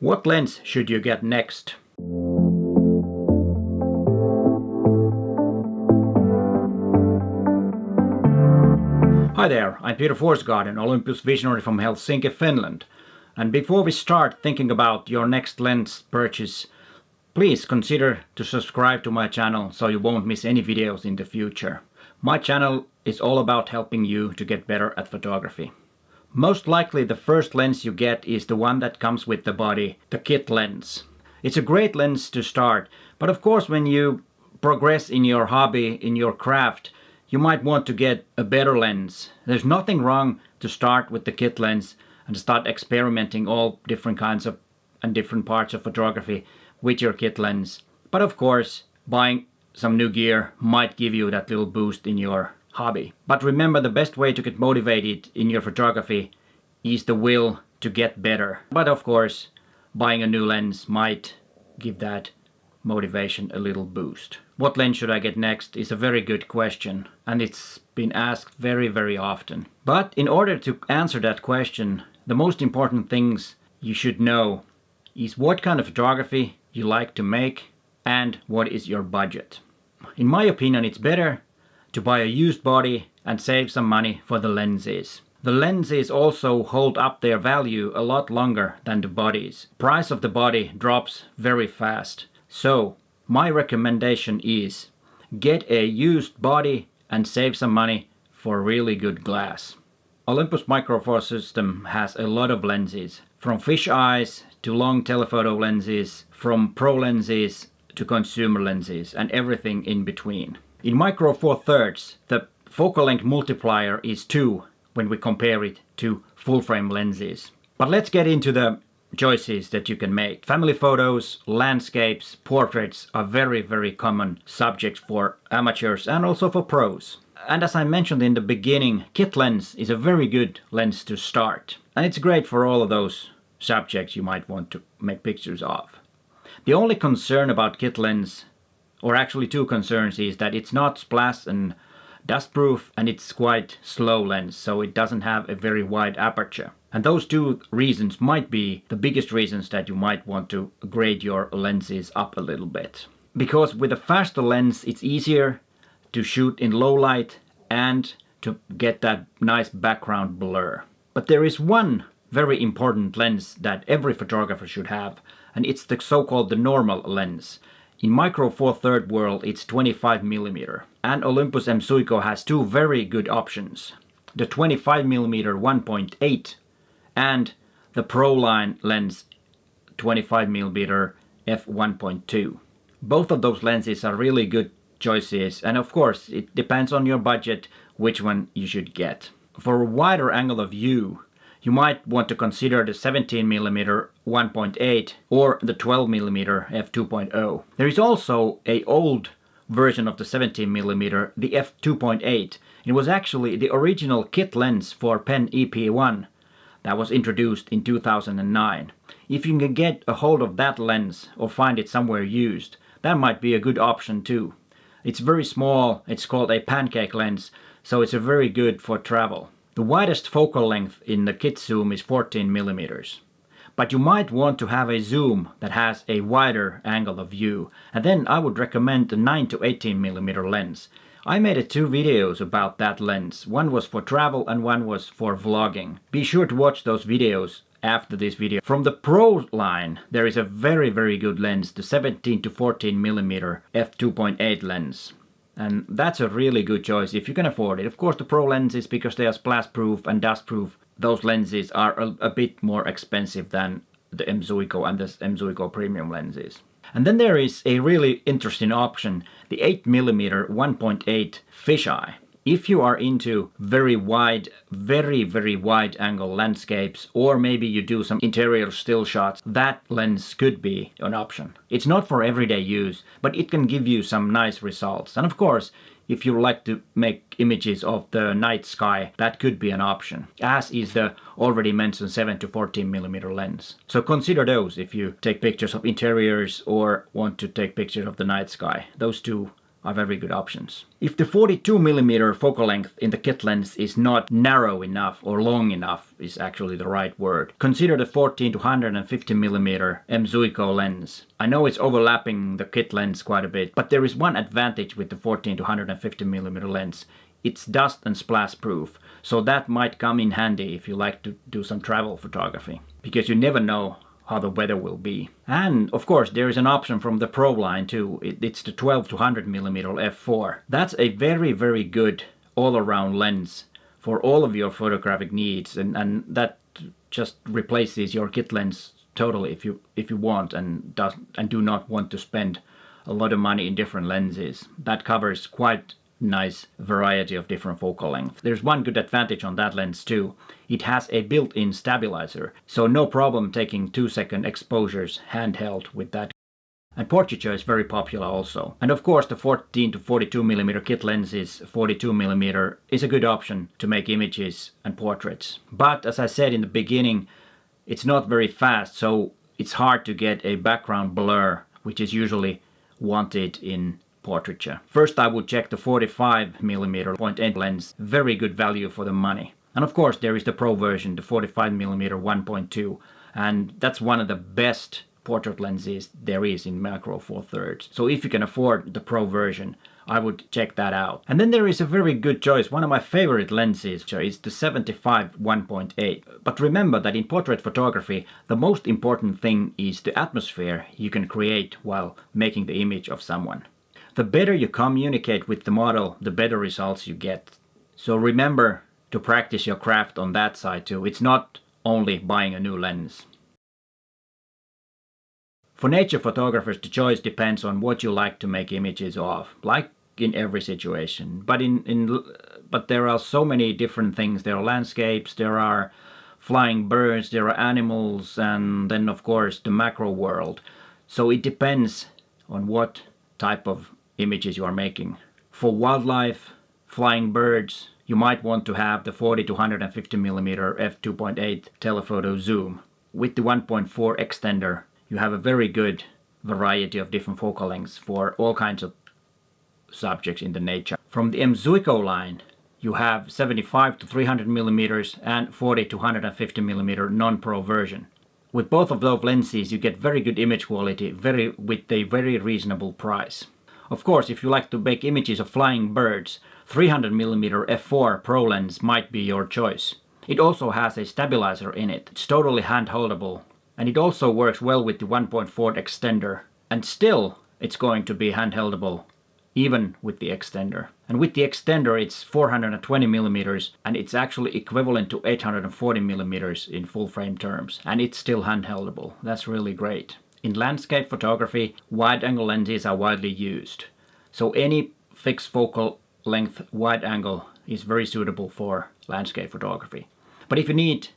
What lens should you get next? Hi there, I'm Peter Forsgaard, an Olympus visionary from Helsinki, Finland. And before we start thinking about your next lens purchase, please consider to subscribe to my channel so you won't miss any videos in the future. My channel is all about helping you to get better at photography. Most likely the first lens you get is the one that comes with the body, the kit lens. It's a great lens to start, but of course when you progress in your hobby, in your craft, you might want to get a better lens. There's nothing wrong to start with the kit lens and start experimenting all different kinds of and different parts of photography with your kit lens. But of course, buying some new gear might give you that little boost in your hobby. But remember, the best way to get motivated in your photography is the will to get better. But of course, buying a new lens might give that motivation a little boost. What lens should I get next is a very good question, and it's been asked very, very often. But in order to answer that question, the most important things you should know is what kind of photography you like to make and what is your budget. In my opinion, it's better to buy a used body and save some money for the lenses. The lenses also hold up their value a lot longer than the bodies. Price of the body drops very fast. So my recommendation is get a used body and save some money for really good glass. Olympus Micro Four System has a lot of lenses, from fish eyes to long telephoto lenses, from pro lenses to consumer lenses, and everything in between. In Micro Four Thirds, the focal length multiplier is 2 when we compare it to full frame lenses. But let's get into the choices that you can make. Family photos, landscapes, portraits are very, very common subjects for amateurs and also for pros. And as I mentioned in the beginning, kit lens is a very good lens to start. And it's great for all of those subjects you might want to make pictures of. The only concern about kit lens, or actually two concerns, is that it's not splash and dust proof and it's quite slow lens, so it doesn't have a very wide aperture. And those two reasons might be the biggest reasons that you might want to grade your lenses up a little bit. Because with a faster lens, it's easier to shoot in low light and to get that nice background blur. But there is one very important lens that every photographer should have, and it's the so-called the normal lens. In Micro Four Thirds world, it's 25mm. And Olympus M.Zuiko has two very good options. The 25mm 1.8 and the Pro line lens 25mm f1.2. Both of those lenses are really good choices, and of course it depends on your budget which one you should get. For a wider angle of view, you might want to consider the 17mm 1.8 or the 12mm f2.0. There is also an old version of the 17mm, the f2.8. It was actually the original kit lens for Pen EP1 that was introduced in 2009. If you can get a hold of that lens or find it somewhere used, that might be a good option too. It's very small, it's called a pancake lens, so it's very good for travel. The widest focal length in the kit zoom is 14mm. But you might want to have a zoom that has a wider angle of view, and then I would recommend the 9 to 18mm lens. I made two videos about that lens. One was for travel and one was for vlogging. Be sure to watch those videos after this video. From the Pro line, there is a very, very good lens, the 17 to 14mm f2.8 lens. And that's a really good choice if you can afford it. Of course, the Pro lenses, because they are splash proof and dust proof, those lenses are a bit more expensive than the M.Zuiko and the M.Zuiko premium lenses. And then there is a really interesting option, the 8mm 1.8 fisheye. If you are into very wide, very wide angle landscapes, or maybe you do some interior still shots, that lens could be an option. It's not for everyday use, but it can give you some nice results. And of course, if you like to make images of the night sky, that could be an option, as is the already mentioned 7 to 14mm lens. So consider those if you take pictures of interiors or want to take pictures of the night sky. Those two are very good options. If the 42mm focal length in the kit lens is not narrow enough or long enough is actually the right word, consider the 14 to 150mm M.Zuiko lens. I know it's overlapping the kit lens quite a bit, but there is one advantage with the 14 to 150mm lens. It's dust and splash proof, so that might come in handy if you like to do some travel photography, because you never know how the weather will be. And of course there is an option from the Pro line too. It's the 12 to 100mm f4. That's a very good all-around lens for all of your photographic needs, and that just replaces your kit lens totally if you want and do not want to spend a lot of money in different lenses. That covers quite nice variety of different focal length. There's one good advantage on that lens too. It has a built-in stabilizer, so no problem taking 2-second exposures handheld with that. And portraiture is very popular also. And of course the 14 to 42mm kit lenses, 42mm is a good option to make images and portraits. But as I said in the beginning, it's not very fast, so it's hard to get a background blur, which is usually wanted in portraiture. First I would check the 45mm 0.8 lens, very good value for the money. And of course there is the Pro version, the 45mm 1.2, and that's one of the best portrait lenses there is in macro four thirds. So if you can afford the Pro version, I would check that out. And then there is a very good choice. One of my favorite lenses is the 75 1.8. But remember that in portrait photography, the most important thing is the atmosphere you can create while making the image of someone. The better you communicate with the model, the better results you get. So remember to practice your craft on that side too. It's not only buying a new lens. For nature photographers, the choice depends on what you like to make images of, like in every situation. But there are so many different things. There are landscapes, there are flying birds, there are animals, and then of course the macro world. So it depends on what type of images you are making. For wildlife, flying birds, you might want to have the 40 to 150mm f2.8 telephoto zoom. With the 1.4 extender, you have a very good variety of different focal lengths for all kinds of subjects in the nature. From the M.Zuiko line, you have 75 to 300mm and 40 to 150mm non-pro version. With both of those lenses, you get very good image quality with a very reasonable price. Of course, if you like to make images of flying birds, 300mm f4 Pro lens might be your choice. It also has a stabilizer in it. It's totally hand-holdable, and it also works well with the 1.4 extender. And still, it's going to be hand-holdable, even with the extender. And with the extender, it's 420mm, and it's actually equivalent to 840mm in full frame terms. And it's still hand-holdable. That's really great. In landscape photography, wide-angle lenses are widely used. So any fixed focal length wide-angle is very suitable for landscape photography. But if you need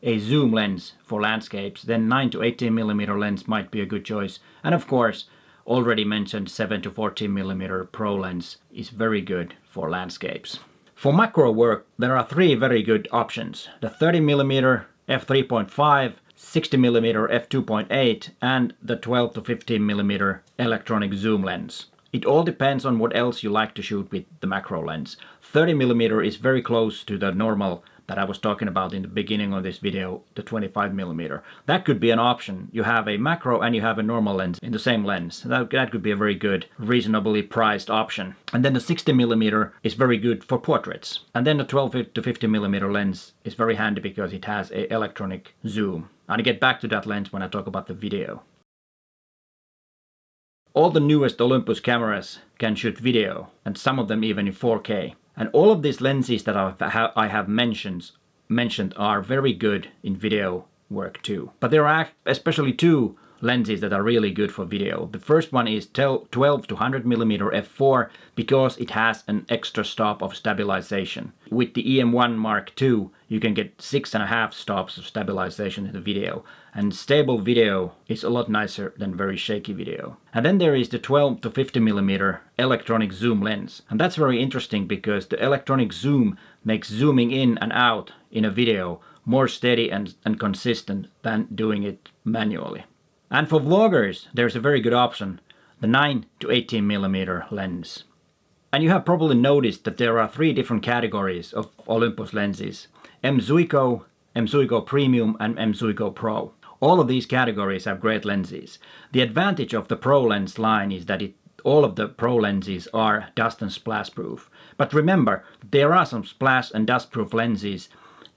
a zoom lens for landscapes, then 9 to 18mm lens might be a good choice. And of course, already mentioned 7 to 14mm Pro lens is very good for landscapes. For macro work, there are three very good options. The 30mm f3.5, 60mm f2.8 and the 12 to 15mm electronic zoom lens. It all depends on what else you like to shoot with the macro lens. 30mm is very close to the normal that I was talking about in the beginning of this video, the 25mm. That could be an option. You have a macro and you have a normal lens in the same lens. That could be a very good, reasonably priced option. And then the 60mm is very good for portraits. And then the 12 to 50mm lens is very handy because it has an electronic zoom. I'll get back to that lens when I talk about the video. All the newest Olympus cameras can shoot video, and some of them even in 4K. And all of these lenses that I have mentioned are very good in video work too. But there are especially two lenses that are really good for video. The first one is 12 to 100mm f4 because it has an extra stop of stabilization. With the EM1 Mark II, you can get 6.5 stops of stabilization in the video. And stable video is a lot nicer than very shaky video. And then there is the 12 to 50mm electronic zoom lens. And that's very interesting because the electronic zoom makes zooming in and out in a video more steady and consistent than doing it manually. And for vloggers, there's a very good option, the 9 to 18mm lens. And you have probably noticed that there are 3 different categories of Olympus lenses: M.Zuiko, M.Zuiko Premium and M.Zuiko Pro. All of these categories have great lenses. The advantage of the Pro lens line is that all of the Pro lenses are dust and splash proof. But remember, there are some splash and dust proof lenses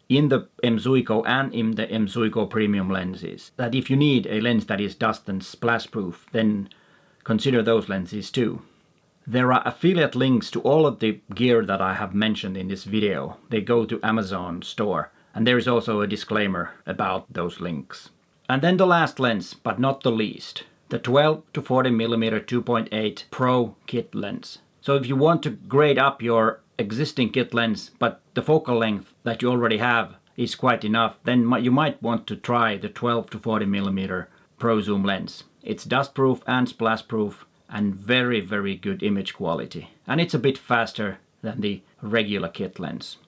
in the M.Zuiko and in the M.Zuiko Premium lenses. That if you need a lens that is dust and splash proof, then consider those lenses too. There are affiliate links to all of the gear that I have mentioned in this video. They go to Amazon store, and there is also a disclaimer about those links. And then the last lens, but not the least, the 12 to 40mm 2.8 Pro kit lens. So if you want to grade up your existing kit lens, but the focal length that you already have is quite enough, then you might want to try the 12 to 40mm Pro Zoom lens. It's dust proof and splash proof and very, very good image quality. And it's a bit faster than the regular kit lens.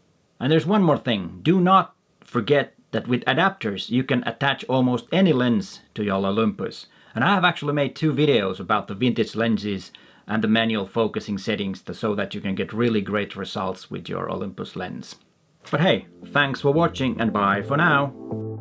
And there's one more thing. Do not forget that with adapters you can attach almost any lens to your Olympus. And I have actually made 2 videos about the vintage lenses and the manual focusing settings so that you can get really great results with your Olympus lens. But hey, thanks for watching and bye for now!